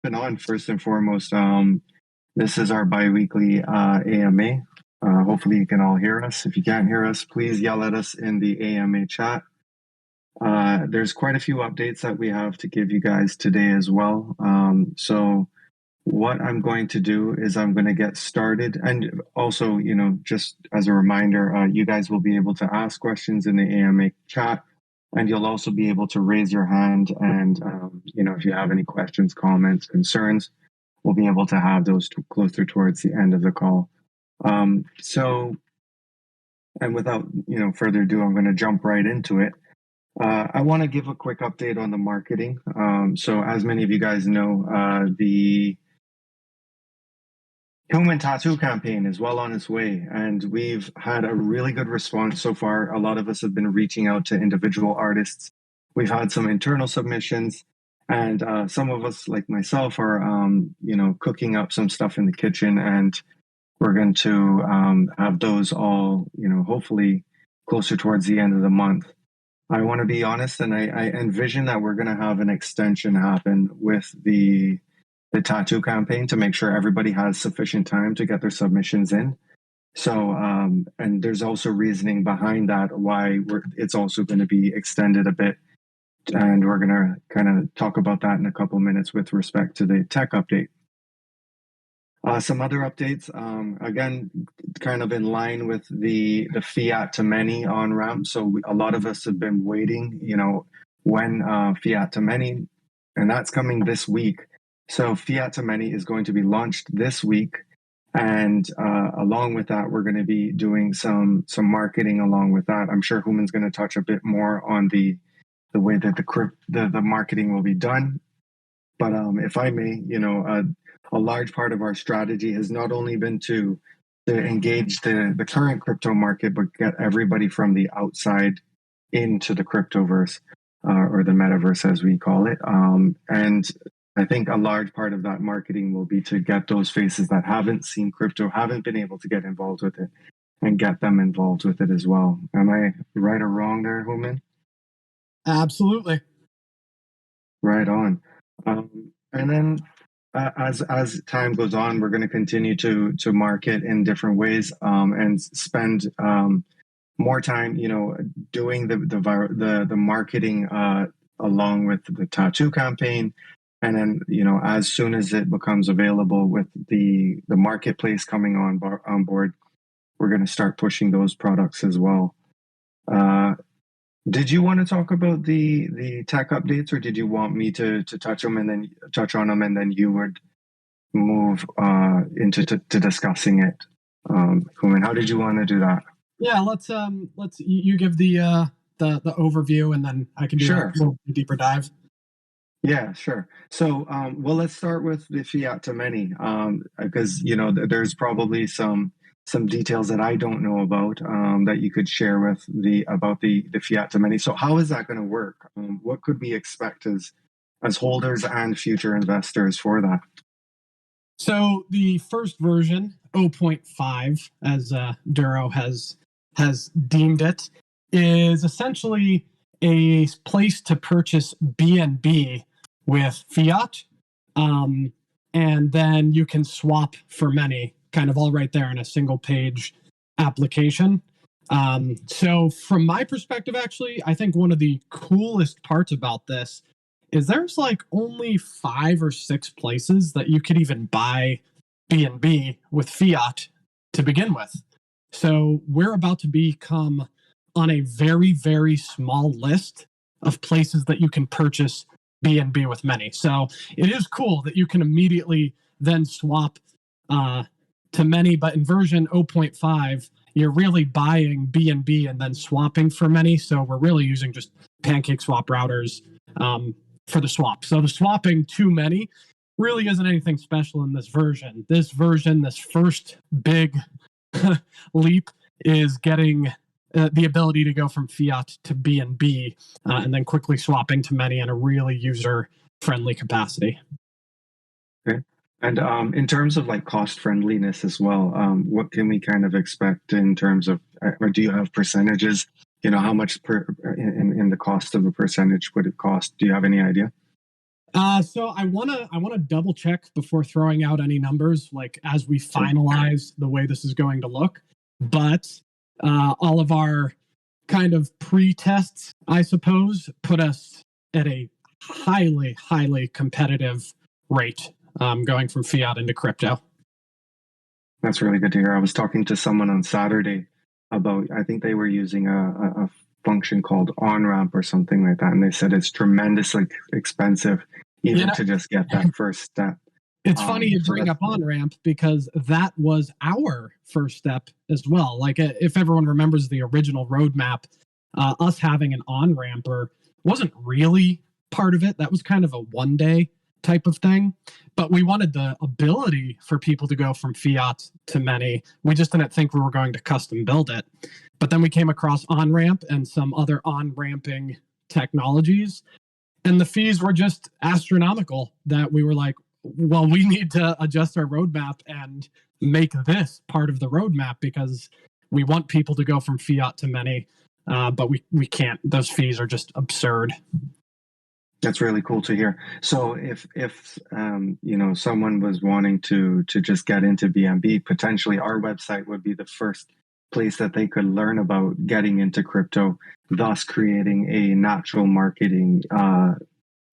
jumping on, first and foremost, this is our bi-weekly AMA. Hopefully you can all hear us. If you can't hear us, please yell at us in the AMA chat. There's quite a few updates that we have to give you guys today as well. So what I'm going to do is I'm going to get started. And also, just as a reminder, you guys will be able to ask questions in the AMA chat. And you'll also be able to raise your hand. And, if you have any questions, comments, concerns, we'll be able to have those closer towards the end of the call. And without, further ado, I'm going to jump right into it. I want to give a quick update on the marketing. So as many of you guys know, the Human Tattoo campaign is well on its way, and we've had a really good response so far. A lot of us have been reaching out to individual artists. We've had some internal submissions, and some of us, like myself, are cooking up some stuff in the kitchen, and we're going to have those all, hopefully closer towards the end of the month. I want to be honest, and I envision that we're going to have an extension happen with the tattoo campaign to make sure everybody has sufficient time to get their submissions in. So, and there's also reasoning behind that, why it's also going to be extended a bit. And we're going to kind of talk about that in a couple of minutes with respect to the tech update. Some other updates, again, kind of in line with the Fiat to many on ramp. So a lot of us have been waiting, when Fiat to many, and that's coming this week. So Fiat to many is going to be launched this week. And along with that, we're going to be doing some marketing along with that. I'm sure Human's going to touch a bit more on the way that the marketing will be done. But if I may, a large part of our strategy has not only been to engage the current crypto market, but get everybody from the outside into the cryptoverse or the metaverse, as we call it. And I think a large part of that marketing will be to get those faces that haven't seen crypto, haven't been able to get involved with it, and get them involved with it as well. Am I right or wrong there, Human? Absolutely. Right on. And then as time goes on, we're going to continue to market in different ways and spend more time, doing the marketing along with the tattoo campaign. And then, as soon as it becomes available with the marketplace coming on board, we're going to start pushing those products as well. Did you want to talk about the tech updates, or did you want me to touch on them and then you would move into discussing it? Kuman, how did you want to do that? Yeah, let's you give the overview, and then I can do a little deeper dive. Yeah, sure. So, let's start with the Fiat to many, because there's probably some details that I don't know about that you could share with about the Fiat to many. So, how is that going to work? What could we expect as holders and future investors for that? So, the first version, 0.5, as Duro has deemed it, is essentially a place to purchase BNB with Fiat, and then you can swap for many, kind of all right there in a single page application. So from my perspective, actually, I think one of the coolest parts about this is there's like only 5 or 6 places that you could even buy BNB with Fiat to begin with. So we're about to become on a very, very small list of places that you can purchase BNB with many. So it is cool that you can immediately then swap to many, but in version 0.5, you're really buying BNB and then swapping for many. So we're really using just Pancake Swap routers for the swap. So the swapping to many really isn't anything special in this version. This first big leap is getting the ability to go from Fiat to BNB and then quickly swapping to many in a really user-friendly capacity. Okay. And in terms of like cost friendliness as well, what can we kind of expect in terms of, or do you have percentages? How much in the cost of a percentage would it cost? Do you have any idea? So I wanna double check before throwing out any numbers, like as we finalize the way this is going to look. But all of our kind of pre-tests, I suppose, put us at a highly competitive rate, going from fiat into crypto. That's really good to hear. I was talking to someone on Saturday about, I think they were using a function called on ramp or something like that. And they said it's tremendously expensive even to just get that first step. It's funny you So bring that's up on ramp because that was our first step as well. Like if everyone remembers the original roadmap, us having an on ramper wasn't really part of it. That was kind of a 1 day type of thing. But we wanted the ability for people to go from fiat to many. We just didn't think we were going to custom build it. But then we came across on ramp and some other on ramping technologies, and the fees were just astronomical. That we were like, well, we need to adjust our roadmap and make this part of the roadmap because we want people to go from fiat to many, but we can't. Those fees are just absurd. That's really cool to hear. So if someone was wanting to just get into BNB, potentially our website would be the first place that they could learn about getting into crypto, thus creating a natural marketing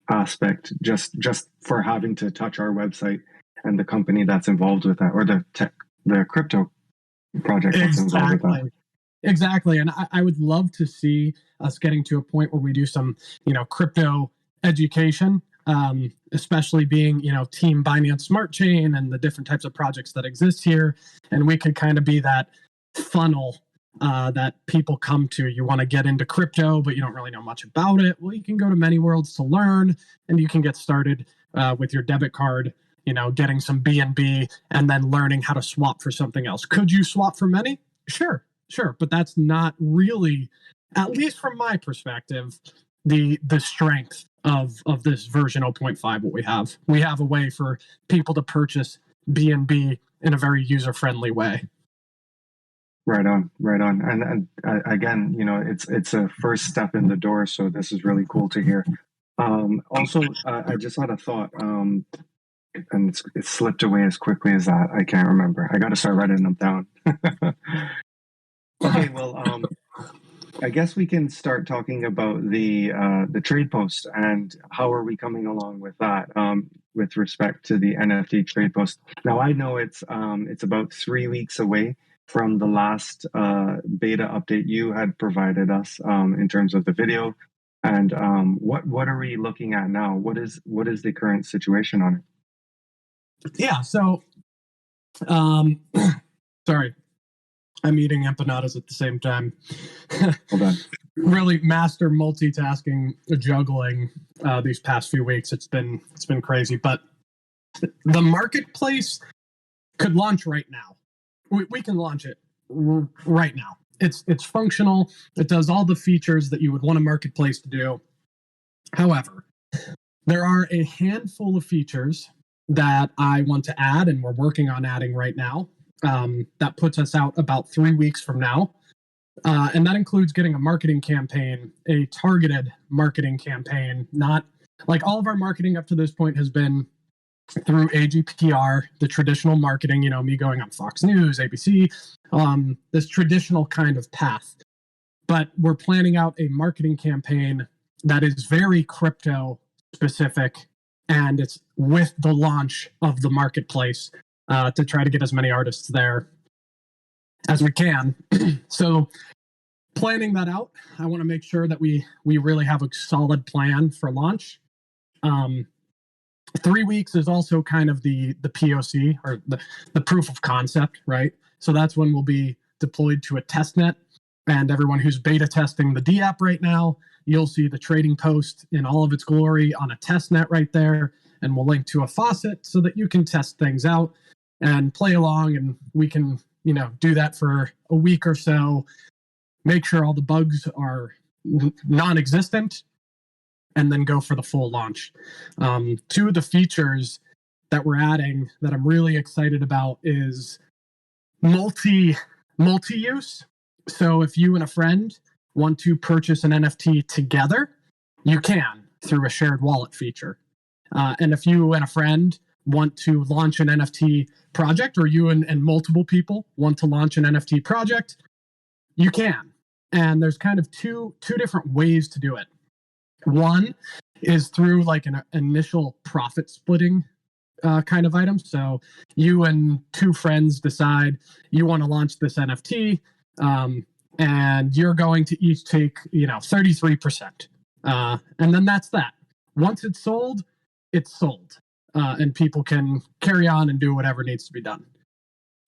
aspect just for having to touch our website and the company that's involved with that, or the crypto project that's involved with that. Exactly. And I would love to see us getting to a point where we do some, crypto education, especially being, Team Binance Smart Chain and the different types of projects that exist here. And we could kind of be that funnel that people come to. You want to get into crypto, but you don't really know much about it. Well, you can go to many worlds to learn, and you can get started with your debit card, getting some BNB and then learning how to swap for something else. Could you swap for many? Sure, but that's not really, at least from my perspective, the strength of this version 0.5. What we have a way for people to purchase BNB in a very user friendly way. Right on. And again, it's a first step in the door, so this is really cool to hear. Also, I just had a thought, and it slipped away as quickly as that. I can't remember. I got to start writing them down. Okay, well, I guess we can start talking about the trade post and how are we coming along with that, with respect to the NFT trade post. Now I know it's about 3 weeks away from the last beta update you had provided us, in terms of the video, and what are we looking at now? What is the current situation on it? Yeah. So, sorry. I'm eating empanadas at the same time. Hold on. Really master multitasking, juggling these past few weeks. It's been crazy, but the marketplace could launch right now. We can launch it right now. It's functional. It does all the features that you would want a marketplace to do. However, there are a handful of features that I want to add, and we're working on adding right now. That puts us out about 3 weeks from now. And that includes getting a marketing campaign, a targeted marketing campaign. Not like all of our marketing up to this point has been through AGPR, the traditional marketing, me going on Fox News, ABC, this traditional kind of path. But we're planning out a marketing campaign that is very crypto specific, and it's with the launch of the marketplace, to try to get as many artists there as we can. So planning that out, I want to make sure that we really have a solid plan for launch. 3 weeks is also kind of the POC, or the proof of concept, right? So that's when we'll be deployed to a test net, and everyone who's beta testing the D app right now, you'll see the trading post in all of its glory on a test net right there, and we'll link to a faucet so that you can test things out and play along, and we can do that for a week or so, make sure all the bugs are non-existent, and then go for the full launch. Two of the features that we're adding that I'm really excited about is multi-use. So if you and a friend want to purchase an NFT together, you can through a shared wallet feature. And if you and a friend want to launch an NFT project, or you and multiple people want to launch an NFT project, you can. And there's kind of two different ways to do it. One is through like an initial profit splitting kind of item. So you and two friends decide you want to launch this NFT, and you're going to each take 33%, and then that's that. Once it's sold, and people can carry on and do whatever needs to be done.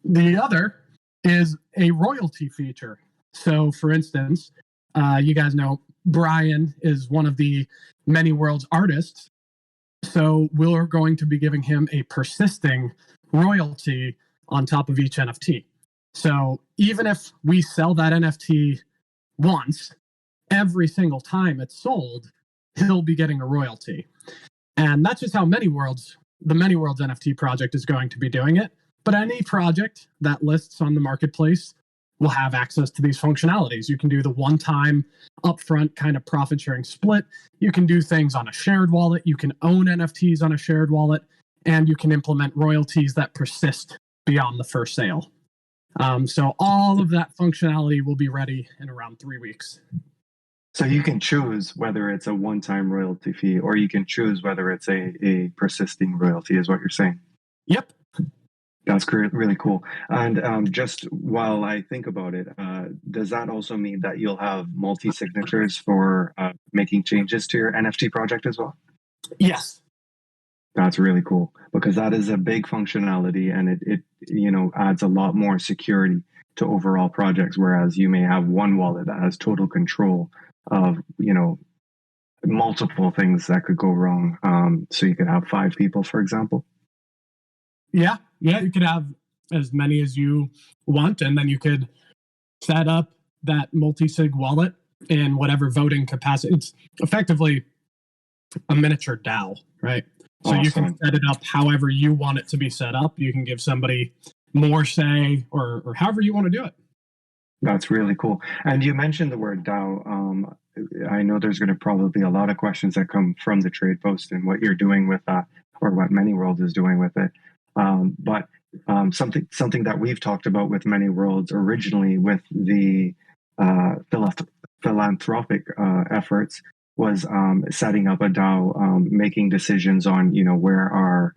The other is a royalty feature. So, for instance, you guys know Brian is one of the Many Worlds artists. So we're going to be giving him a persisting royalty on top of each NFT. So even if we sell that NFT once, every single time it's sold, he'll be getting a royalty. And that's just how the Many Worlds NFT project is going to be doing it. But any project that lists on the marketplace will have access to these functionalities. You can do the one-time upfront kind of profit sharing split. You can do things on a shared wallet. You can own NFTs on a shared wallet, and you can implement royalties that persist beyond the first sale. So all of that functionality will be ready in around 3 weeks. So you can choose whether it's a one-time royalty fee, or you can choose whether it's a persisting royalty, is what you're saying. Yep. That's really cool. And just while I think about it, does that also mean that you'll have multi-signatures for making changes to your NFT project as well? Yes. That's really cool, because that is a big functionality, and it adds a lot more security to overall projects, whereas you may have one wallet that has total control of multiple things that could go wrong. So you could have 5 people, for example. Yeah, you could have as many as you want, and then you could set up that multi-sig wallet in whatever voting capacity. It's effectively a miniature DAO, right? So awesome. You can set it up however you want it to be set up. You can give somebody more say, or however you want to do it. That's really cool. And you mentioned the word DAO. I know there's going to probably be a lot of questions that come from the trade post and what you're doing with that, or what Many Worlds is doing with it. But something that we've talked about with Many Worlds originally with the philanthropic efforts was setting up a DAO, making decisions on where our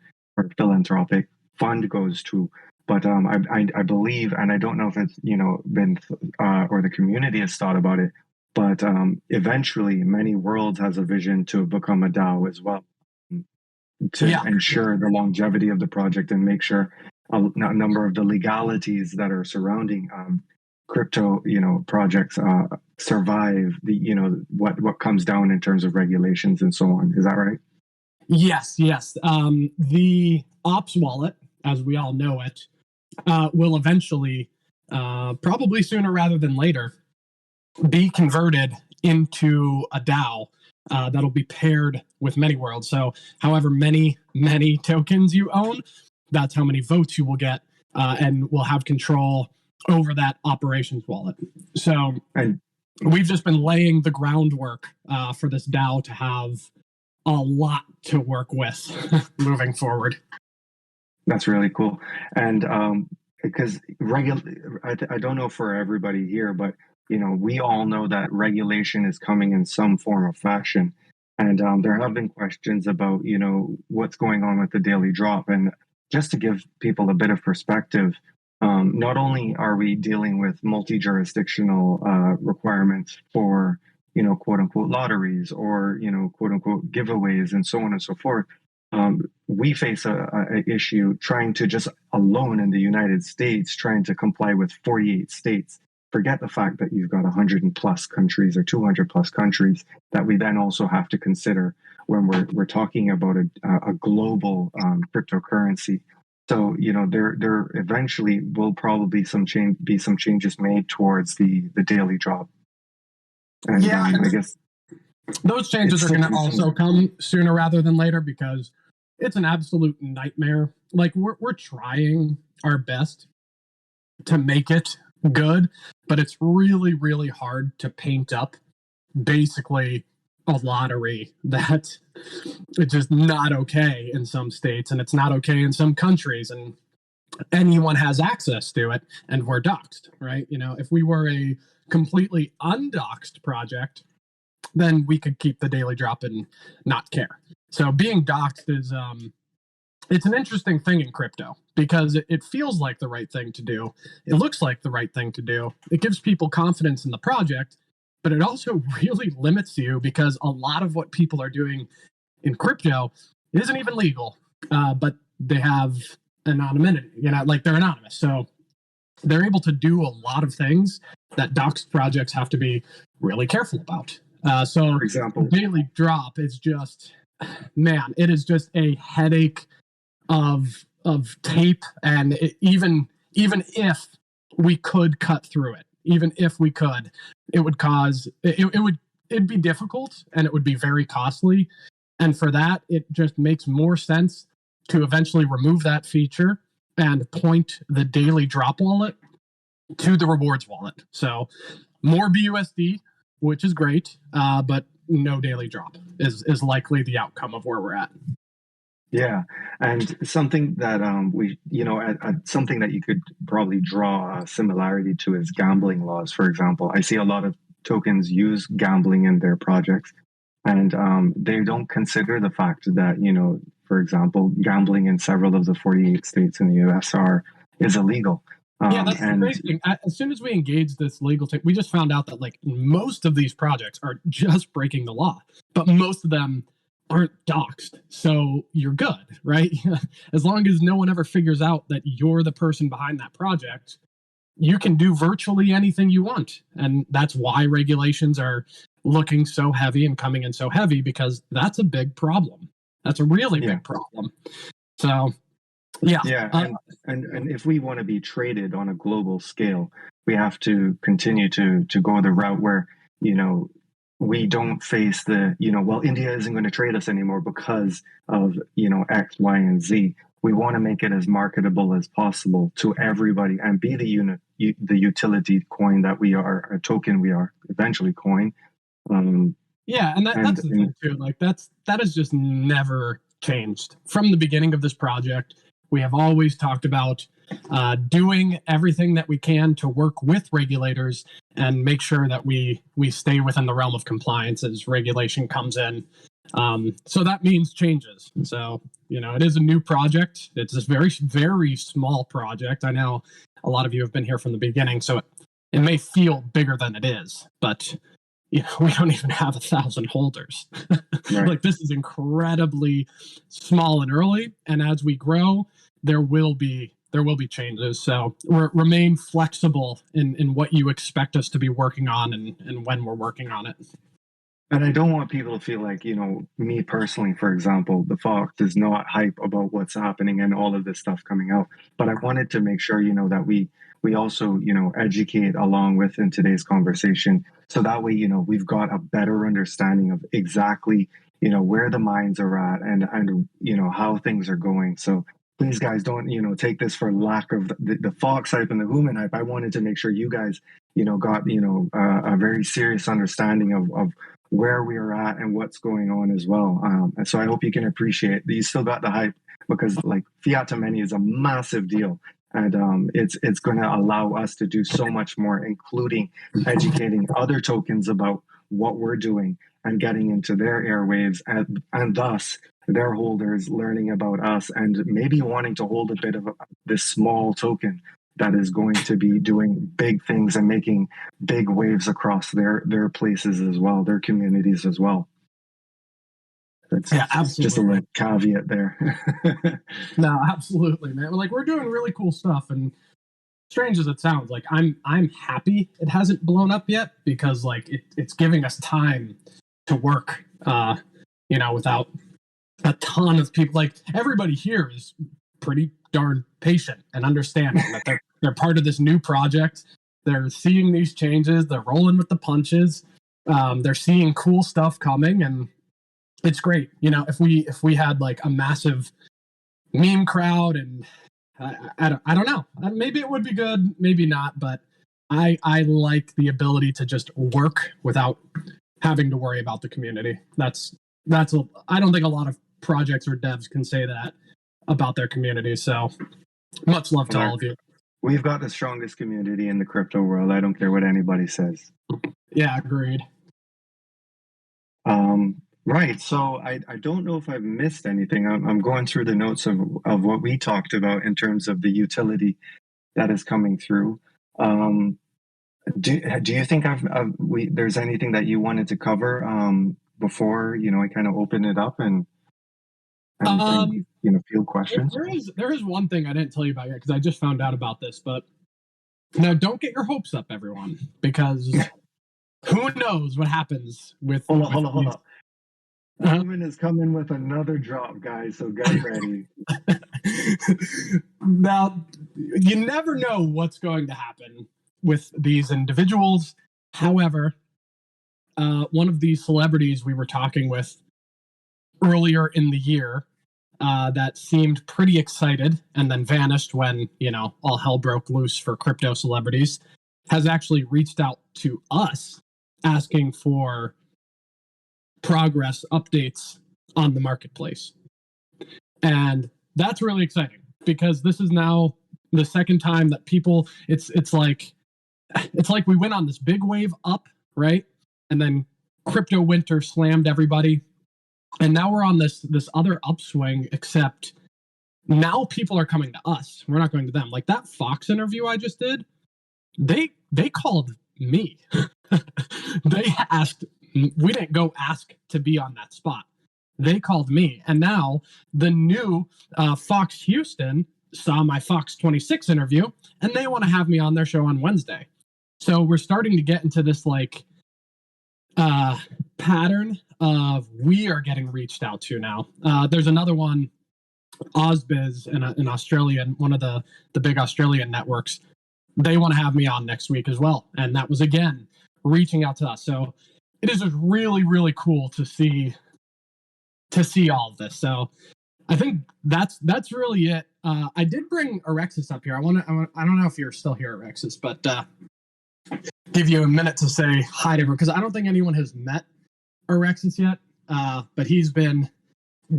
philanthropic fund goes to. But I believe, and I don't know if it's been or the community has thought about it, but eventually Many Worlds has a vision to become a DAO as well, to ensure the longevity of the project and make sure a number of the legalities that are surrounding crypto projects survive the what comes down in terms of regulations and so on. Is that right? Yes. The Ops wallet, as we all know it, will eventually, probably sooner rather than later, be converted into a DAO that'll be paired with Many Worlds. So however many tokens you own, that's how many votes you will get, and will have control over that operations wallet. So we've just been laying the groundwork for this DAO to have a lot to work with moving forward. That's really cool. And because I don't know for everybody here, but we all know that regulation is coming in some form of fashion. And there have been questions about, what's going on with the daily drop. And just to give people a bit of perspective, not only are we dealing with multi-jurisdictional requirements for, quote unquote lotteries or, quote unquote giveaways and so on and so forth. We face a issue trying to just alone in the United States, trying to comply with 48 states. Forget the fact that you've got 100 plus countries or 200 plus countries that we then also have to consider when we're talking about a global cryptocurrency. So, there eventually will probably be some changes made towards the daily drop. And I guess those changes are going to also come sooner rather than later, because it's an absolute nightmare. Like we're trying our best to make it good, but it's really, really hard to paint up basically a lottery that it's just not okay in some states and it's not okay in some countries, and anyone has access to it, and we're doxxed, right? If we were a completely undoxed project, then we could keep the daily drop and not care. So being doxxed is it's an interesting thing in crypto because it feels like the right thing to do. It looks like the right thing to do. It gives people confidence in the project, but it also really limits you because a lot of what people are doing in crypto isn't even legal, but they have anonymity, like they're anonymous. So they're able to do a lot of things that doxed projects have to be really careful about. So For example, daily drop is just, man, it is just a headache of tape, and even if we could cut through it, even if we could, it would cause it'd be difficult and it would be very costly. And for that, it just makes more sense to eventually remove that feature and point the daily drop wallet to the rewards wallet. So more BUSD, which is great, but no daily drop is likely the outcome of where we're at. Yeah, and something that something that you could probably draw a similarity to is gambling laws. For example, I see a lot of tokens use gambling in their projects, and they don't consider the fact that, for example, gambling in several of the 48 states in the U.S. is illegal. Yeah, that's the crazy thing. As soon as we engage this legal tech, we just found out that like most of these projects are just breaking the law, but most of them aren't doxed. So you're good, right? As long as no one ever figures out that you're the person behind that project, you can do virtually anything you want. And that's why regulations are looking so heavy and coming in so heavy, because that's a big problem. That's a really big problem. So yeah. And if we want to be traded on a global scale, we have to continue to go the route where, we don't face the, well, India isn't going to trade us anymore because of, X, Y, and Z. We want to make it as marketable as possible to everybody and be the utility coin that we are, a token we are, eventually coin. Yeah, and that's the thing too. Like that has just never changed from the beginning of this project. We have always talked about doing everything that we can to work with regulators and make sure that we stay within the realm of compliance as regulation comes in. So that means changes. So, it is a new project. It's this very, very small project. I know a lot of you have been here from the beginning, so it may feel bigger than it is, but we don't even have 1,000 holders. Right. Like this is incredibly small and early. And as we grow, there will be changes. So remain flexible in what you expect us to be working on and when we're working on it. And I don't want people to feel like, me personally, for example, the Fox is not hype about what's happening and all of this stuff coming out. But I wanted to make sure, that we also, educate along with in today's conversation. So that way, we've got a better understanding of exactly, where the minds are at and how things are going. So please, guys, don't, take this for lack of the Fox hype and the human hype. I wanted to make sure you guys, got, a very serious understanding of where we are at and what's going on as well. And so I hope you can appreciate that you still got the hype, because like fiat to many is a massive deal. And it's going to allow us to do so much more, including educating other tokens about what we're doing and getting into their airwaves, and thus their holders learning about us and maybe wanting to hold a bit of this small token that is going to be doing big things and making big waves across their places as well, their communities as well. That's absolutely just a little caveat there. No, absolutely, man. Like we're doing really cool stuff, and strange as it sounds, like I'm happy it hasn't blown up yet, because like it's giving us time to work, without a ton of people. Like everybody here is pretty darn patient and understanding that they're part of this new project. They're seeing these changes. They're rolling with the punches. They're seeing cool stuff coming, and it's great. If we had like a massive meme crowd, and I don't know, maybe it would be good, maybe not. But I like the ability to just work without having to worry about the community. I don't think a lot of projects or devs can say that about their community. So much love to all of you. We've got the strongest community in the crypto world. I don't care what anybody says. Yeah, agreed. Right. So I don't know if I've missed anything. I'm going through the notes of what we talked about in terms of the utility that is coming through. Do you think there's anything that you wanted to cover before I kind of open it up and field questions? There is one thing I didn't tell you about yet because I just found out about this, but now don't get your hopes up, everyone, because who knows what happens with. Hold on. Roman is coming with another drop, guys, so get ready. Now, you never know what's going to happen with these individuals. However, one of these celebrities we were talking with earlier in the year that seemed pretty excited and then vanished when, all hell broke loose for crypto celebrities, has actually reached out to us asking for progress updates on the marketplace. And that's really exciting because this is now the second time that it's like we went on this big wave up, right? And then crypto winter slammed everybody. And now we're on this other upswing, except now people are coming to us. We're not going to them. Like that Fox interview I just did, they called me. They asked, we didn't go ask to be on that spot. They called me. And now the new Fox Houston saw my Fox 26 interview, and they want to have me on their show on Wednesday. So we're starting to get into this pattern of we are getting reached out to now. There's another one, Ozbiz, in Australia, and one of the big Australian networks. They want to have me on next week as well. And that was, again, reaching out to us. So it is just really, really cool to see all of this. So I think that's really it. I did bring Alexis up here. I don't know if you're still here, Alexis, but give you a minute to say hi to her because I don't think anyone has met Alexis yet. But he's been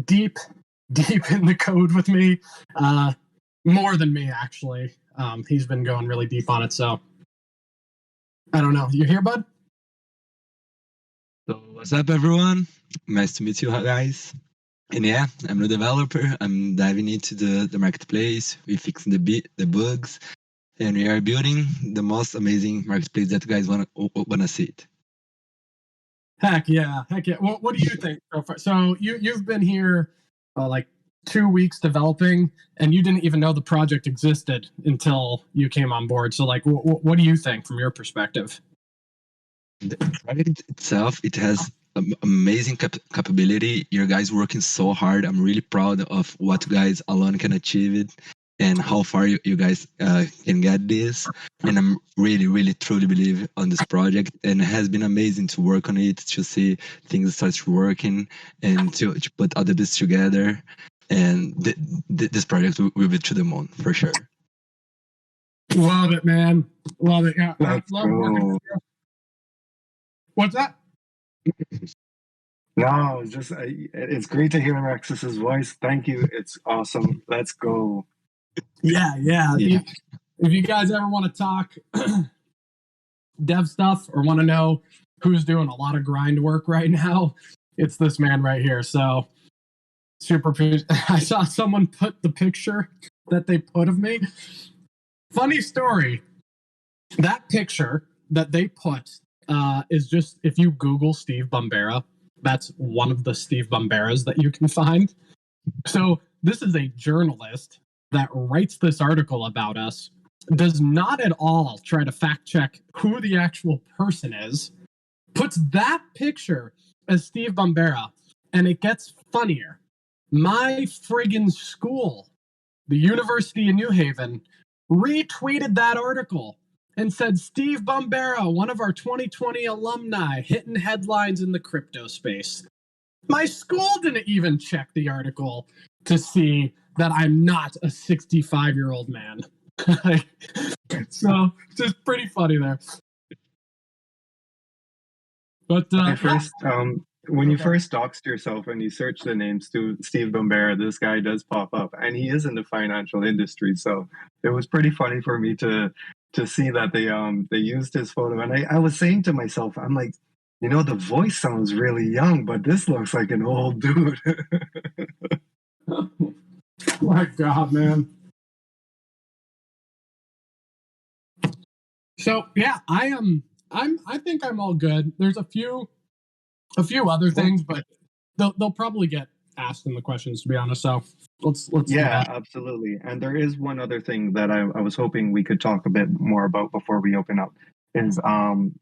deep in the code with me, more than me actually. He's been going really deep on it. So I don't know. You here, bud? So what's up, everyone? Nice to meet you guys. And yeah, I'm a developer. I'm diving into the marketplace. We're fixing the bugs, and we are building the most amazing marketplace that you guys wanna see it. Heck yeah! What do you think? So you've been here like 2 weeks developing, and you didn't even know the project existed until you came on board. So like, what do you think from your perspective? The project itself, it has amazing capability. Your guys working so hard. I'm really proud of what you guys alone can achieve it and how far you guys can get this. And I'm really, really truly believe on this project. And it has been amazing to work on it, to see things start working and to put all the bits together. And this project will be to the moon for sure. Love it, man. Love it. Yeah, I love working with you. What's that? No, it's great to hear Alexis's voice. Thank you. It's awesome. Let's go. Yeah. If you guys ever want to talk dev stuff or want to know who's doing a lot of grind work right now, it's this man right here. So super. I saw someone put the picture that they put of me. Funny story. That picture that they put is just, if you Google Steve Bombera, that's one of the Steve Bomberas that you can find. So this is a journalist that writes this article about us, does not at all try to fact check who the actual person is, puts that picture as Steve Bombera, and it gets funnier. My friggin' school, the University of New Haven, retweeted that article and said, Steve Bombera, one of our 2020 alumni, hitting headlines in the crypto space. My school didn't even check the article to see that I'm not a 65-year-old man. So just pretty funny there. But when you first doxed yourself and you search the name Steve Bombera, this guy does pop up, and he is in the financial industry. So it was pretty funny for me to see that they used his photo, and I was saying to myself, I'm like, the voice sounds really young, but this looks like an old dude. My God, man. So yeah, I think I'm all good. There's a few other things, but they'll probably get asked in the questions, to be honest. So let's yeah, absolutely. And there is one other thing that I was hoping we could talk a bit more about before we open up is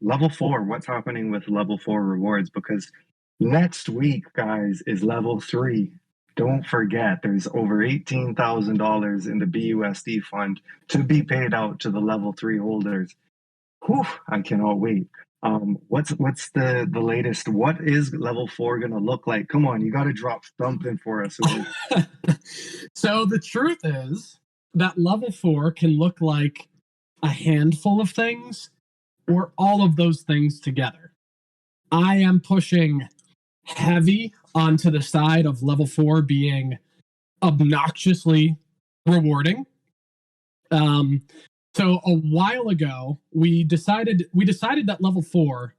level 4. What's happening with level 4 rewards? Because next week, guys, is level 3. Don't forget, there's over $18,000 in the BUSD fund to be paid out to the level 3 holders. Whew, I cannot wait. What's the latest? What is level 4 going to look like? Come on, you got to drop something for us. So the truth is that level 4 can look like a handful of things or all of those things together. I am pushing heavy onto the side of level 4 being obnoxiously rewarding. So a while ago, we decided that level 4,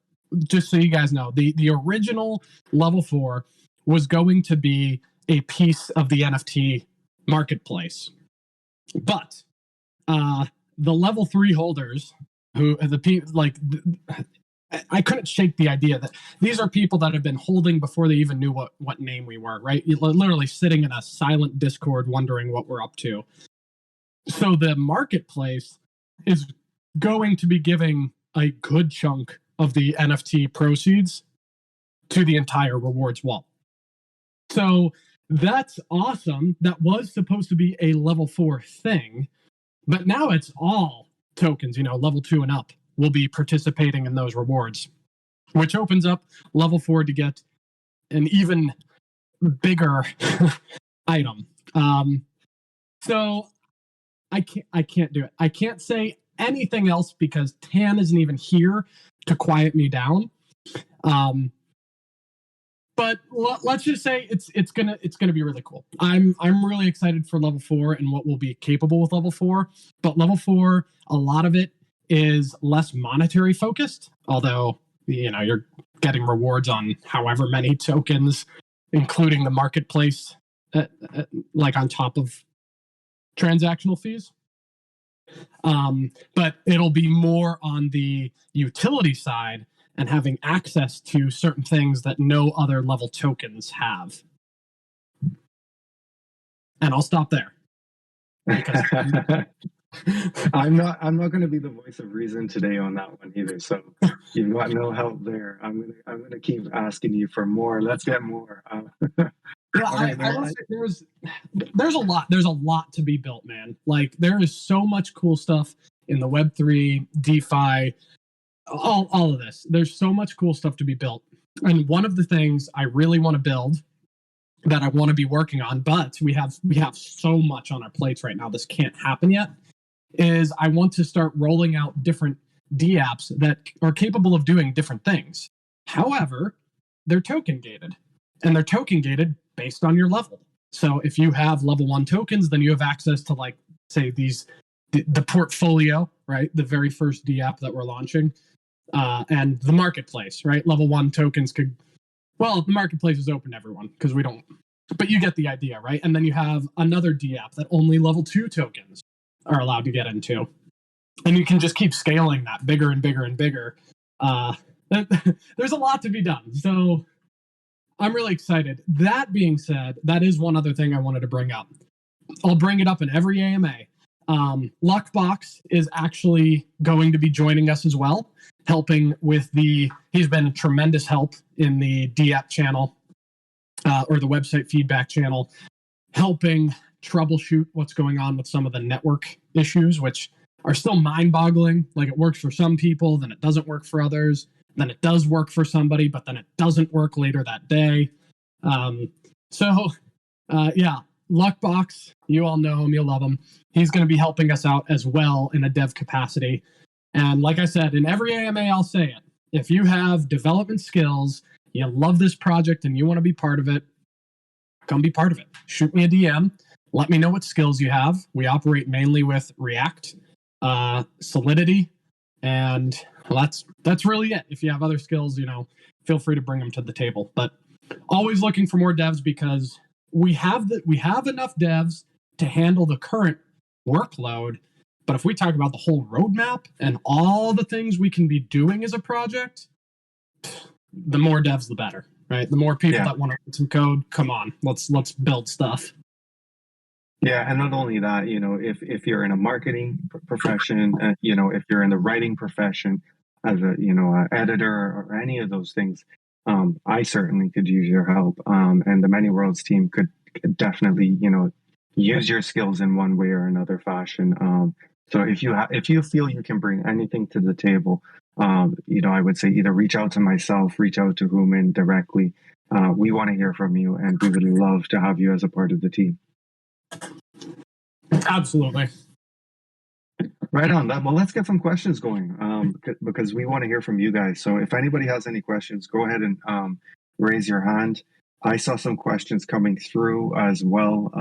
just so you guys know, the original level 4 was going to be a piece of the NFT marketplace. But the level 3 holders, who I couldn't shake the idea that these are people that have been holding before they even knew what name we were, right? Literally sitting in a silent Discord wondering what we're up to. So the marketplace is going to be giving a good chunk of the NFT proceeds to the entire rewards wall. So that's awesome. That was supposed to be a level 4 thing, but now it's all tokens, level 2 and up will be participating in those rewards, which opens up level 4 to get an even bigger item. So I can't do it. I can't say anything else because Tan isn't even here to quiet me down. But let's just say it's gonna be really cool. I'm really excited for level 4 and what will be capable with level 4. But level 4, a lot of it is less monetary focused. Although you're getting rewards on however many tokens, including the marketplace, like on top of transactional fees. But it'll be more on the utility side and having access to certain things that no other level tokens have. And I'll stop there. I'm not going to be the voice of reason today on that one either. So you've got no help there. I'm gonna keep asking you for more. Let's get more. There's a lot to be built, man. Like there is so much cool stuff in the Web3, DeFi, all of this. There's so much cool stuff to be built. And one of the things I really want to build that I want to be working on, but we have so much on our plates right now, this can't happen yet, is I want to start rolling out different DApps that are capable of doing different things. However, they're token gated. And they're token gated based on your level. So if you have level 1 tokens, then you have access to, like, say, the portfolio, right? The very first DApp that we're launching, and the marketplace, right? Level 1 tokens the marketplace is open to everyone because we don't, but you get the idea, right? And then you have another DApp that only level 2 tokens are allowed to get into. And you can just keep scaling that bigger and bigger and bigger. There's a lot to be done. So I'm really excited. That being said, that is one other thing I wanted to bring up. I'll bring it up in every AMA. Luckbox is actually going to be joining us as well, helping with he's been a tremendous help in the DApp channel, or the website feedback channel, helping troubleshoot what's going on with some of the network issues, which are still mind-boggling. Like, it works for some people, then it doesn't work for others. Then it does work for somebody, but then it doesn't work later that day. Luckbox, you all know him, you'll love him. He's going to be helping us out as well in a dev capacity. And like I said, in every AMA, I'll say it. if you have development skills, you love this project and you want to be part of it, come be part of it. Shoot me a DM. Let me know what skills you have. We operate mainly with React, Solidity, and that's really it. If you have other skills, feel free to bring them to the table. But always looking for more devs, because we have enough devs to handle the current workload. But if we talk about the whole roadmap and all the things we can be doing as a project, the more devs, the better, right? The more people that want to write some code, come on, let's build stuff. Yeah, and not only that, if you're in a marketing profession, if you're in the writing profession as a, editor or any of those things, I certainly could use your help. And the Many Worlds team could definitely, use your skills in one way or another fashion. So if you feel you can bring anything to the table, I would say either reach out to myself, reach out to Human directly. We want to hear from you, and we would love to have you as a part of the team. Absolutely. Right on that. Well, let's get some questions going, because we want to hear from you guys. So if anybody has any questions, go ahead and raise your hand. I saw some questions coming through as well.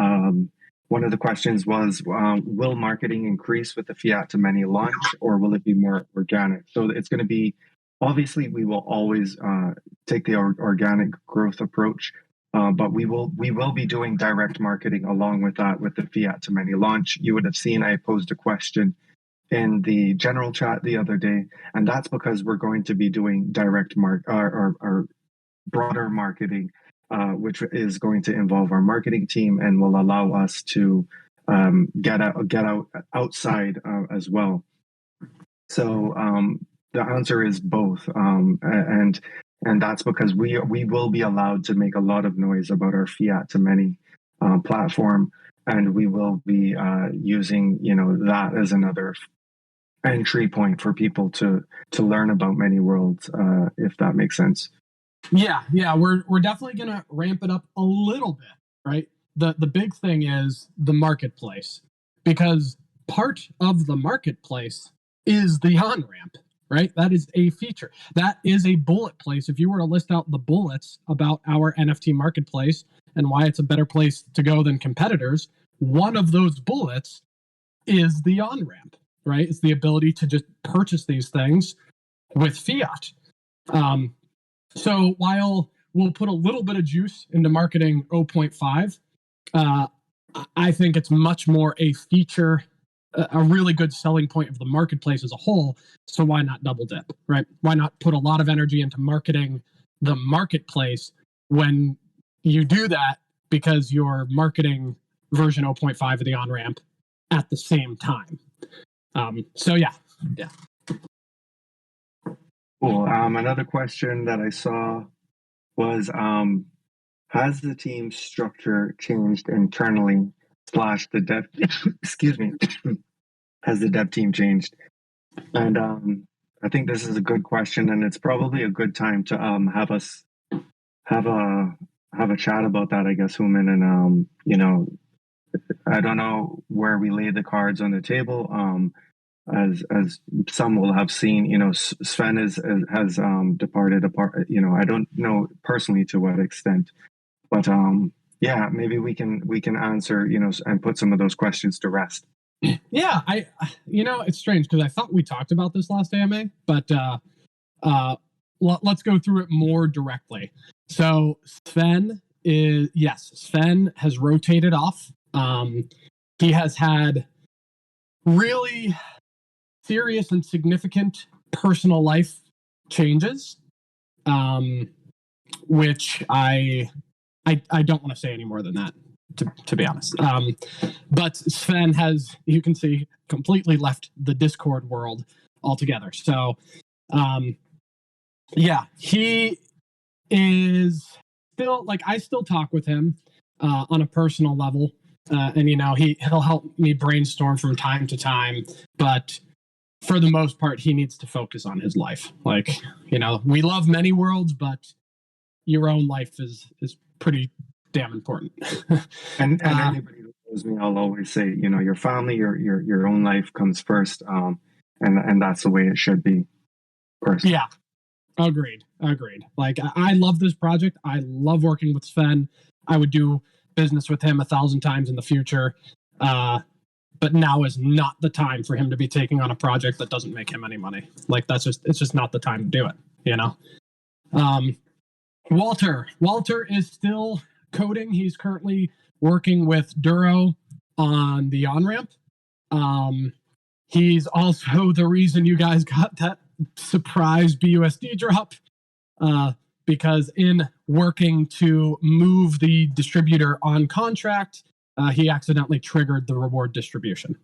One of the questions was, will marketing increase with the Fiat to Many launch, or will it be more organic? So it's going to be, obviously, we will always take the organic growth approach. But we will be doing direct marketing along with that, with the Fiat to Many launch. You would have seen I posed a question in the general chat the other day, and that's because we're going to be doing direct or broader marketing, which is going to involve our marketing team and will allow us to get out outside as well. So the answer is both, and that's because we will be allowed to make a lot of noise about our Fiat to Many platform, and we will be using that as another entry point for people to learn about Many Worlds, if that makes sense. Yeah, we're definitely gonna ramp it up a little bit, right? The big thing is the marketplace, because part of the marketplace is the on-ramp, right? That is a feature. That is a bullet place. If you were to list out the bullets about our NFT marketplace and why it's a better place to go than competitors, one of those bullets is the on-ramp, right? It's the ability to just purchase these things with Fiat. So while we'll put a little bit of juice into marketing 0.5, I think it's much more a feature, a really good selling point of the marketplace as a whole. So why not double dip, right? Why not put a lot of energy into marketing the marketplace when you do that, because you're marketing version 0.5 of the on-ramp at the same time. So yeah. Cool. Another question that I saw was, has the team structure changed internally / the dev, excuse me, has the dev team changed? And I think this is a good question, and it's probably a good time to have us have a chat about that, I guess, Human. And I don't know where we lay the cards on the table. As some will have seen, Sven has departed apart. I don't know personally to what extent, but yeah, maybe we can answer, and put some of those questions to rest. Yeah, it's strange because I thought we talked about this last AMA, but let's go through it more directly. So Sven has rotated off. He has had really serious and significant personal life changes, which I don't want to say any more than that, to be honest. But Sven has, you can see, completely left the Discord world altogether. So, he is still, I still talk with him on a personal level. And, he'll help me brainstorm from time to time. But for the most part, he needs to focus on his life. We love Many Worlds, but your own life is pretty damn important. and anybody who knows me, I'll always say, your family, your own life comes first, and that's the way it should be. First. Yeah, Agreed. Like, I love this project. I love working with Sven. I would do business with him 1,000 times in the future. But now is not the time for him to be taking on a project that doesn't make him any money. Like, it's just not the time to do it, you know? Walter is still coding. He's currently working with Duro on the on-ramp. He's also the reason you guys got that surprise BUSD drop, because in working to move the distributor on contract, he accidentally triggered the reward distribution.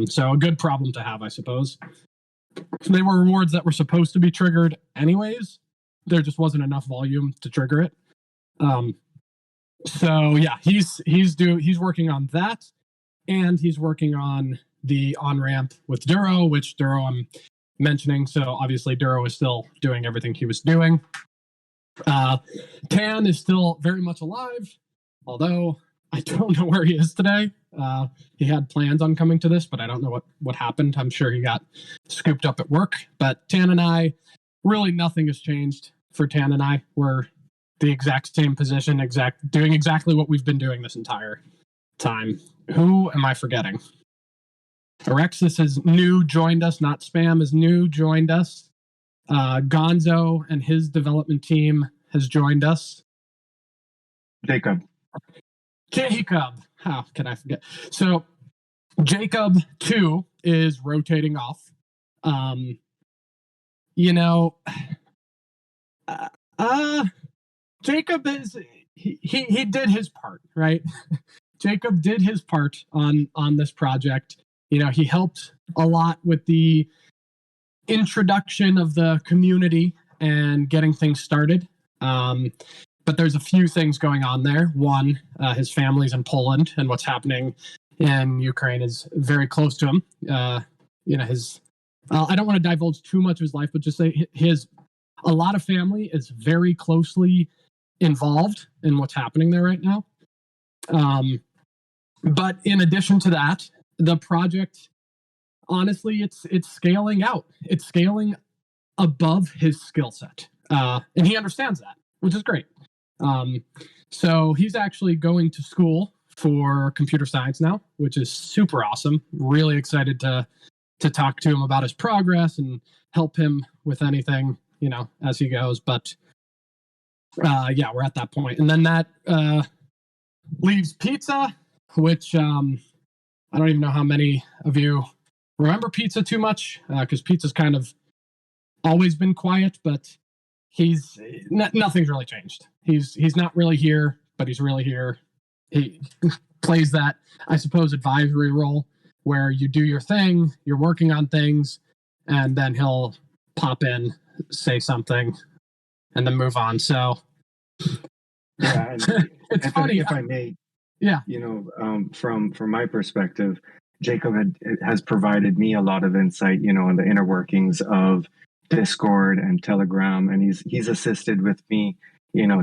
So a good problem to have, I suppose. They were rewards that were supposed to be triggered anyways. There just wasn't enough volume to trigger it. So yeah, he's working on that, and he's working on the on-ramp with Duro, which Duro I'm mentioning. So obviously Duro is still doing everything he was doing. Tan is still very much alive, although I don't know where he is today. He had plans on coming to this, but I don't know what happened. I'm sure he got scooped up at work. But Tan and I, really nothing has changed for Tan and I. We're the exact same position, doing exactly what we've been doing this entire time. Who am I forgetting? Alexis is new, joined us. Not Spam is new, joined us. Gonzo and his development team has joined us. Jacob. How can I forget? So Jacob too is rotating off. Jacob is he did his part, right? Jacob did his part on this project. He helped a lot with the introduction of the community and getting things started. But there's a few things going on there. One, his family's in Poland, and what's happening in Ukraine is very close to him. I don't want to divulge too much of his life, but just say a lot of family is very closely involved in what's happening there right now. But in addition to that, the project, honestly, it's scaling out. It's scaling above his skill set. And he understands that, which is great. So he's actually going to school for computer science now, which is super awesome. Really excited to talk to him about his progress and help him with anything, as he goes. But yeah, we're at that point. And then that leaves Pizza, which I don't even know how many of you remember Pizza too much, because Pizza's kind of always been quiet, but nothing's really changed. He's not really here, but he's really here. He plays that, I suppose, advisory role where you do your thing, you're working on things, and then he'll pop in, say something, and then move on. So yeah, it's funny. If I may, yeah, from my perspective, Jacob has provided me a lot of insight, on the inner workings of Discord and Telegram, and he's assisted with me,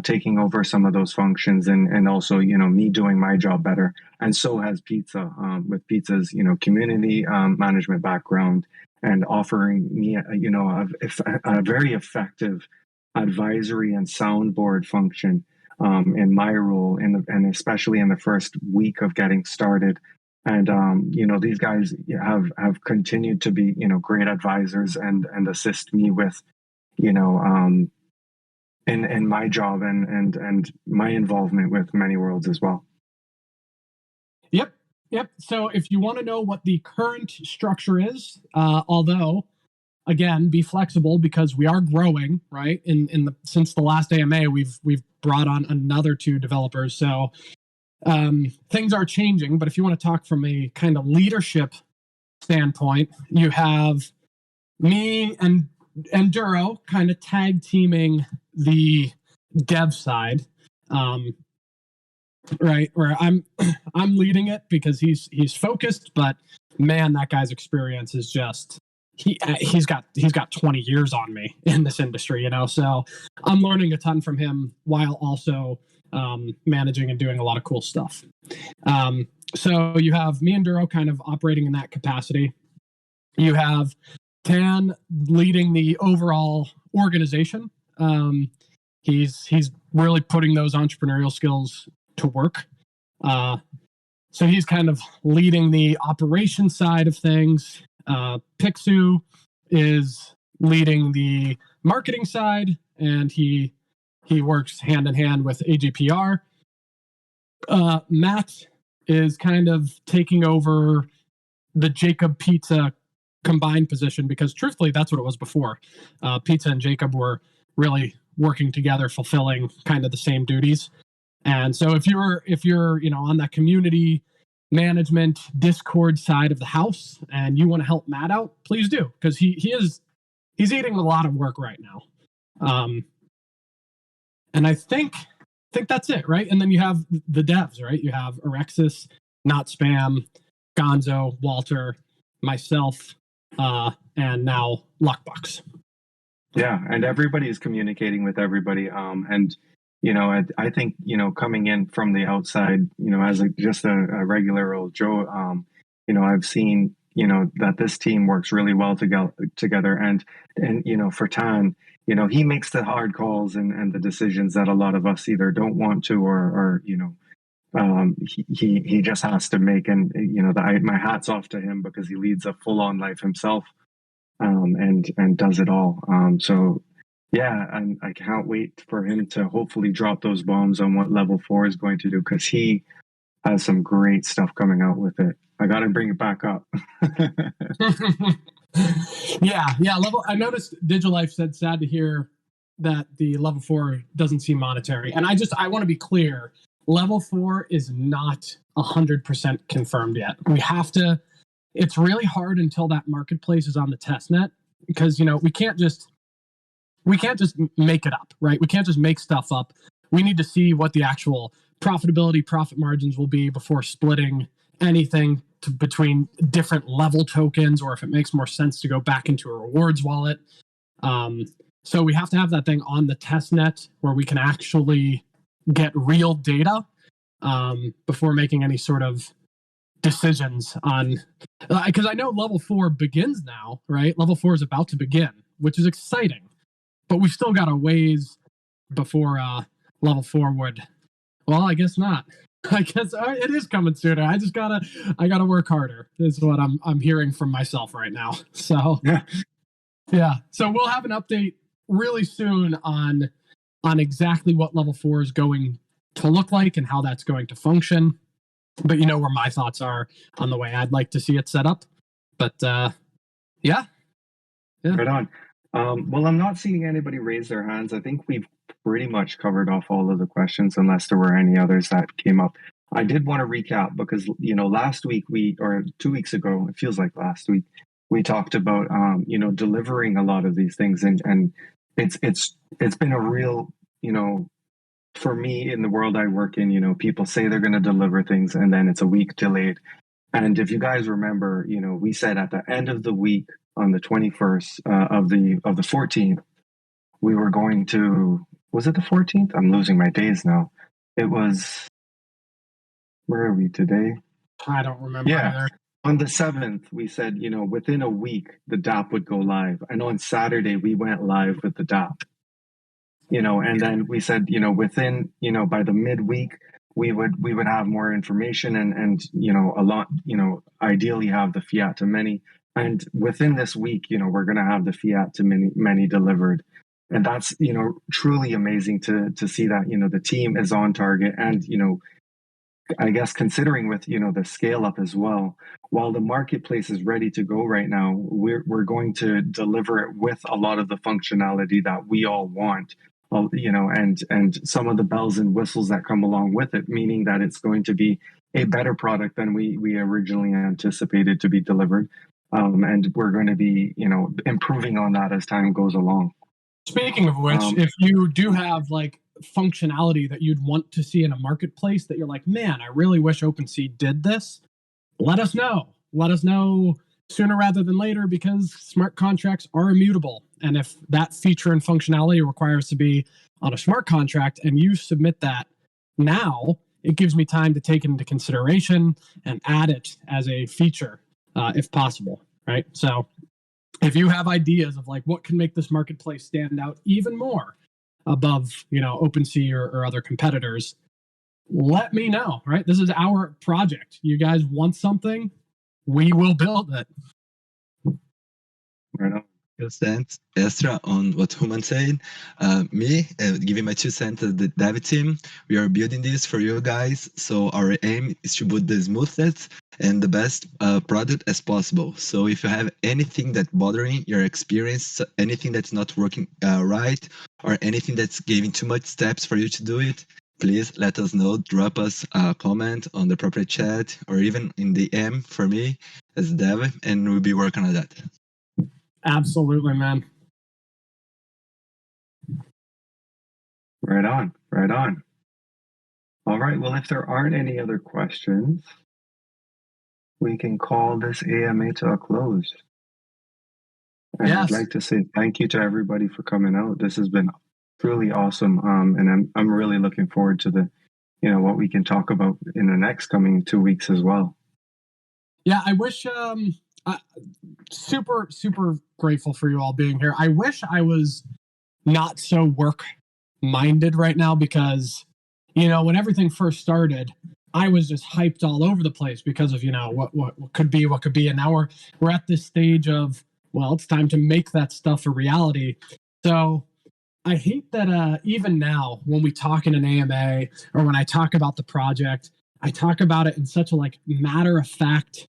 taking over some of those functions, and also, me doing my job better. And so has Pizza, with Pizza's, community management background, and offering me, a very effective advisory and soundboard function in my role, and especially in the first week of getting started. And these guys have continued to be great advisors and assist me with in my job and my involvement with Many Worlds as well. Yep. So if you want to know what the current structure is, although again, be flexible because we are growing, right? Since the last AMA, we've brought on another 2 developers. So things are changing, but if you want to talk from a kind of leadership standpoint, you have me and Duro kind of tag teaming the dev side, right? Where I'm leading it because he's focused, but man, that guy's experience is just he's got 20 years on me in this industry, so I'm learning a ton from him while also managing and doing a lot of cool stuff. So you have me and Duro kind of operating in that capacity. You have Tan leading the overall organization. He's really putting those entrepreneurial skills to work. So he's kind of leading the operation side of things. Pixu is leading the marketing side, and he works hand in hand with AGPR. Matt is kind of taking over the Jacob Pizza combined position, because truthfully, that's what it was before. Pizza and Jacob were really working together, fulfilling kind of the same duties. And so if you're on that community management Discord side of the house and you want to help Matt out, please do, because he's eating a lot of work right now. And I think that's it, right? And then you have the devs, right? You have Erexis, Not Spam, Gonzo, Walter, myself, and now Luckbucks. Yeah, and everybody is communicating with everybody. And I think coming in from the outside, as just a regular old Joe, I've seen that this team works really well together, and for Tan, he makes the hard calls and the decisions that a lot of us either don't want to or he just has to make. And my hat's off to him, because he leads a full-on life himself, and does it all. So yeah, and I can't wait for him to hopefully drop those bombs on what level 4 is going to do, because he has some great stuff coming out with it. I got to bring it back up. Yeah. I noticed DigiLife said, sad to hear that the level 4 doesn't seem monetary. And I want to be clear. Level 4 is not 100% confirmed yet. We have to, it's really hard until that marketplace is on the test net, because, we can't just make it up, right? We can't just make stuff up. We need to see what the actual profitability, profit margins will be before splitting anything between different level tokens, or if it makes more sense to go back into a rewards wallet. So we have to have that thing on the test net where we can actually get real data before making any sort of decisions on, because I know level 4 begins now, right? Level 4 is about to begin, which is exciting, but we've still got a ways before level 4 would. Well, I guess not. I guess it is coming sooner. I gotta work harder, is what I'm hearing from myself right now. So yeah. So we'll have an update really soon on exactly what level 4 is going to look like and how that's going to function. But where my thoughts are on the way I'd like to see it set up. But yeah. Right on. Well, I'm not seeing anybody raise their hands. I think we've pretty much covered off all of the questions, unless there were any others that came up. I did want to recap, because last week or 2 weeks ago, it feels like last week, we talked about delivering a lot of these things, and it's been a real for me, in the world I work in, people say they're going to deliver things and then it's a week delayed. And if you guys remember, we said at the end of the week, on the 21st of the 14th, we were going to, was it the 14th? I'm losing my days now. It was, where are we today? I don't remember either. On the 7th, we said, within a week, the DApp would go live. And on Saturday, we went live with the DApp. And then we said, within, by the midweek, we would have more information and a lot, ideally have the Fiat to many. And within this week, we're going to have the Fiat to many delivered. And that's, truly amazing to see that, the team is on target. And, I guess considering with, the scale up as well, while the marketplace is ready to go right now, we're going to deliver it with a lot of the functionality that we all want, and some of the bells and whistles that come along with it, meaning that it's going to be a better product than we originally anticipated to be delivered. And we're going to be, improving on that as time goes along. Speaking of which, if you do have like functionality that you'd want to see in a marketplace that you're like, man, I really wish OpenSea did this, let us know. Let us know sooner rather than later, because smart contracts are immutable. And if that feature and functionality requires to be on a smart contract and you submit that now, it gives me time to take it into consideration and add it as a feature if possible, right? So if you have ideas of like what can make this marketplace stand out even more above, OpenSea or other competitors, let me know, right? This is our project. You guys want something, we will build it. Right on. Cents extra on what Human said. Giving my 2 cents as the dev team, we are building this for you guys. So our aim is to put the smoothest and the best product as possible. So if you have anything that's bothering your experience, anything that's not working right, or anything that's giving too much steps for you to do it, please let us know. Drop us a comment on the proper chat or even in the DM for me as dev, and we'll be working on that. Absolutely, man. Right on. Right on. All right. Well, if there aren't any other questions, we can call this AMA to a close. And Yes. I'd like to say thank you to everybody for coming out. This has been truly awesome. And I'm really looking forward to the, what we can talk about in the next coming 2 weeks as well. Yeah, I wish super, super grateful for you all being here. I wish I was not so work minded right now because, when everything first started, I was just hyped all over the place because of, what could be. And now we're at this stage of, well, it's time to make that stuff a reality. So I hate that even now when we talk in an AMA or when I talk about the project, I talk about it in such a matter of fact,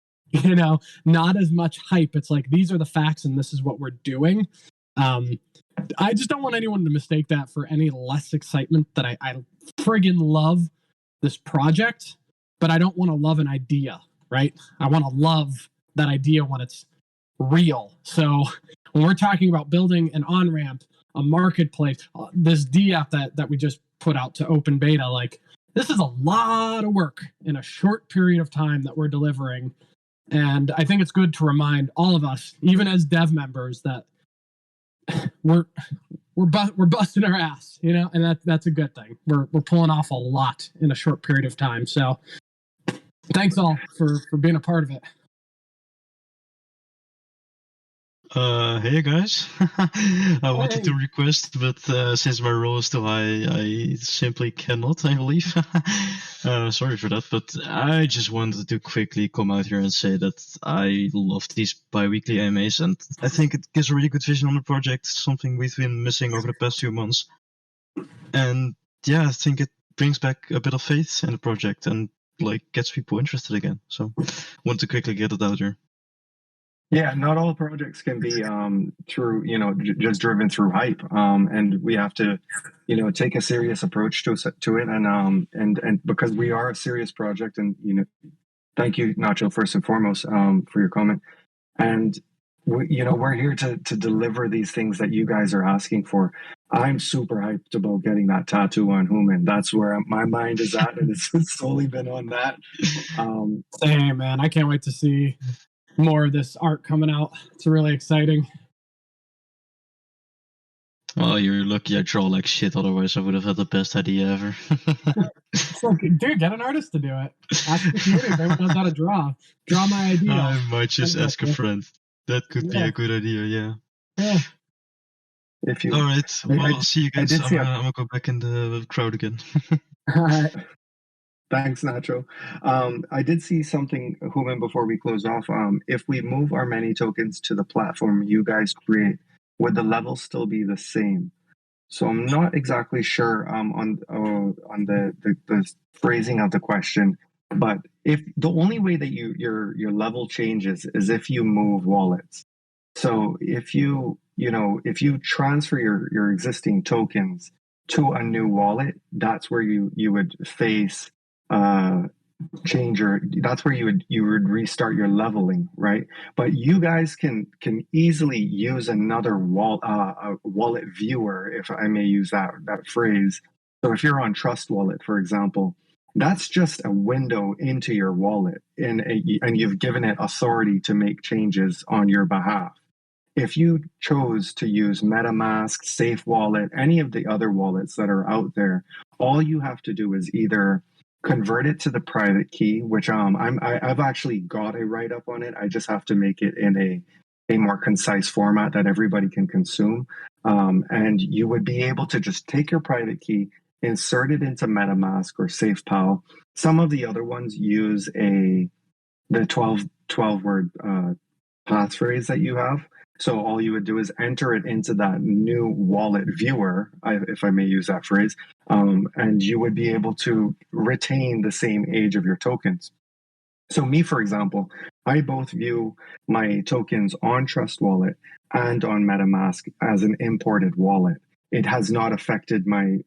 not as much hype. It's like, these are the facts and this is what we're doing. I just don't want anyone to mistake that for any less excitement that I friggin' love this project, but I don't want to love an idea, right? I want to love that idea when it's real. So when we're talking about building an on-ramp, a marketplace, this DApp that we just put out to open beta, this is a lot of work in a short period of time that we're delivering. And I think it's good to remind all of us, even as dev members, that we're busting our ass, and that's a good thing. We're pulling off a lot in a short period of time. So thanks all for being a part of it. Hey guys, I wanted to request, but since my role is too high, I simply cannot, I believe. Sorry for that, but I just wanted to quickly come out here and say that I love these bi-weekly AMAs, and I think it gives a really good vision on the project, something we've been missing over the past 2 months. And yeah, I think it brings back a bit of faith in the project and gets people interested again. So want to quickly get it out there. Yeah, not all projects can be through, just driven through hype. And we have to, take a serious approach to it. And because we are a serious project, and thank you, Nacho, first and foremost, for your comment. And we're here to deliver these things that you guys are asking for. I'm super hyped about getting that tattoo on Human. That's where my mind is at, and it's solely been on that. Same, man. I can't wait to see more of this art coming out. It's really exciting. Oh, you're lucky I draw like shit, otherwise I would have had the best idea ever. Dude, get an artist to do it. Ask the community if anyone knows how to draw. Draw my idea. I might just ask a friend. That could be a good idea, yeah. All right, well, I'll see you guys. I'm gonna go back in the crowd again. All right. Thanks, Nacho. I did see something, Human, before we close off. If we move our many tokens to the platform you guys create, would the levels still be the same? So I'm not exactly sure on the phrasing of the question, but if the only way that your level changes is if you move wallets. So if you transfer your existing tokens to a new wallet, that's where you would face that's where you would restart your leveling, right? But you guys can easily use another wallet viewer, if I may use that phrase. So if you're on Trust Wallet, for example, that's just a window into your wallet, and you've given it authority to make changes on your behalf. If you chose to use MetaMask, Safe Wallet, any of the other wallets that are out there, all you have to do is either convert it to the private key, which I've actually got a write-up on it. I just have to make it in a more concise format that everybody can consume. And you would be able to just take your private key, insert it into MetaMask or SafePal. Some of the other ones use the 12 word passphrase that you have. So all you would do is enter it into that new wallet viewer, if I may use that phrase, and you would be able to retain the same age of your tokens. So me, for example, I both view my tokens on Trust Wallet and on MetaMask as an imported wallet. It has not affected my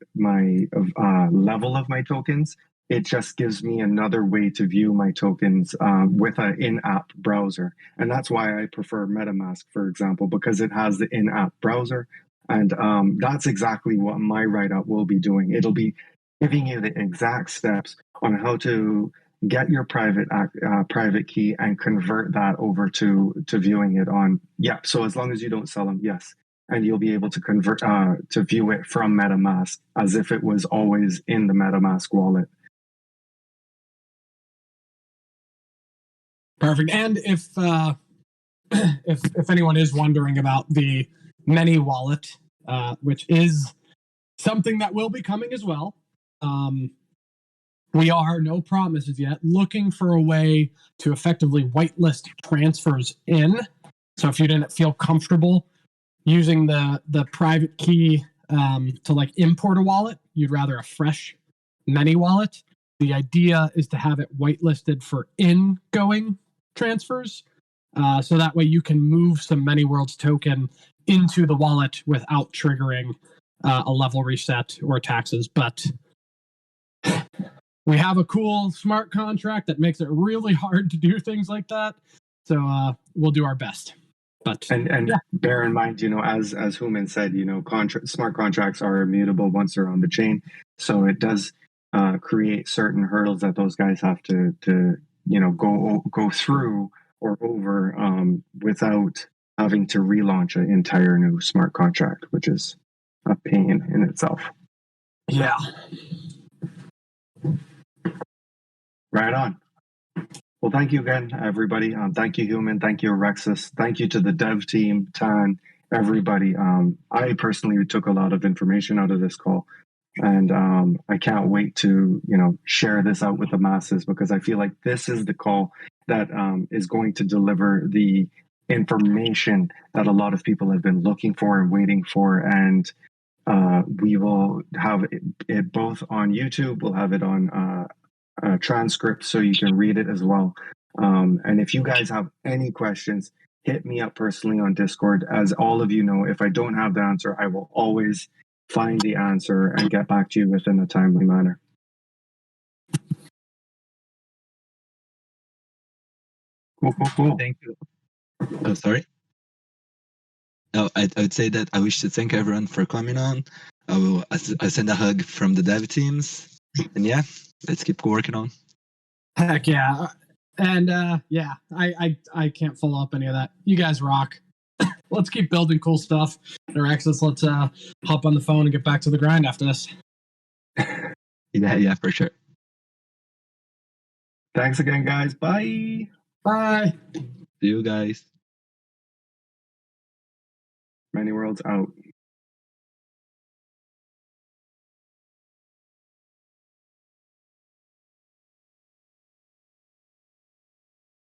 level of my tokens. It just gives me another way to view my tokens with an in-app browser. And that's why I prefer MetaMask, for example, because it has the in-app browser. And that's exactly what my write-up will be doing. It'll be giving you the exact steps on how to get your private key and convert that over to viewing it on. Yeah. So as long as you don't sell them, yes. And you'll be able to convert to view it from MetaMask as if it was always in the MetaMask wallet. Perfect. And if anyone is wondering about the Many wallet, which is something that will be coming as well, we are, no promises yet, looking for a way to effectively whitelist transfers in. So if you didn't feel comfortable using the private key to like import a wallet, you'd rather a fresh Many wallet. The idea is to have it whitelisted for ingoing transfers. So that way you can move some Many Worlds token into the wallet without triggering a level reset or taxes. But we have a cool smart contract that makes it really hard to do things like that. So we'll do our best. But and bear in mind, as Human said, smart contracts are immutable once they're on the chain. So it does create certain hurdles that those guys have to go through or over without having to relaunch an entire new smart contract, which is a pain in itself. Yeah. Right on. Well, thank you again, everybody. Thank you, Human. Thank you, Rexus. Thank you to the dev team, Tan, everybody. I personally took a lot of information out of this call, and I can't wait to share this out with the masses, because I feel like this is the call that is going to deliver the information that a lot of people have been looking for and waiting for. And we will have it both on YouTube. We'll have it on transcript so you can read it as well. And if you guys have any questions, hit me up personally on Discord. As all of you know, if I don't have the answer, I will always find the answer and get back to you within a timely manner. Cool. Thank you. Oh, sorry. No, I would say that I wish to thank everyone for coming on. I send a hug from the dev teams, and yeah, let's keep working on. Heck yeah. And I can't follow up any of that. You guys rock. Let's keep building cool stuff. Rexus, let's hop on the phone and get back to the grind after this. Yeah, for sure. Thanks again, guys. Bye. Bye. See you guys. Many Worlds out.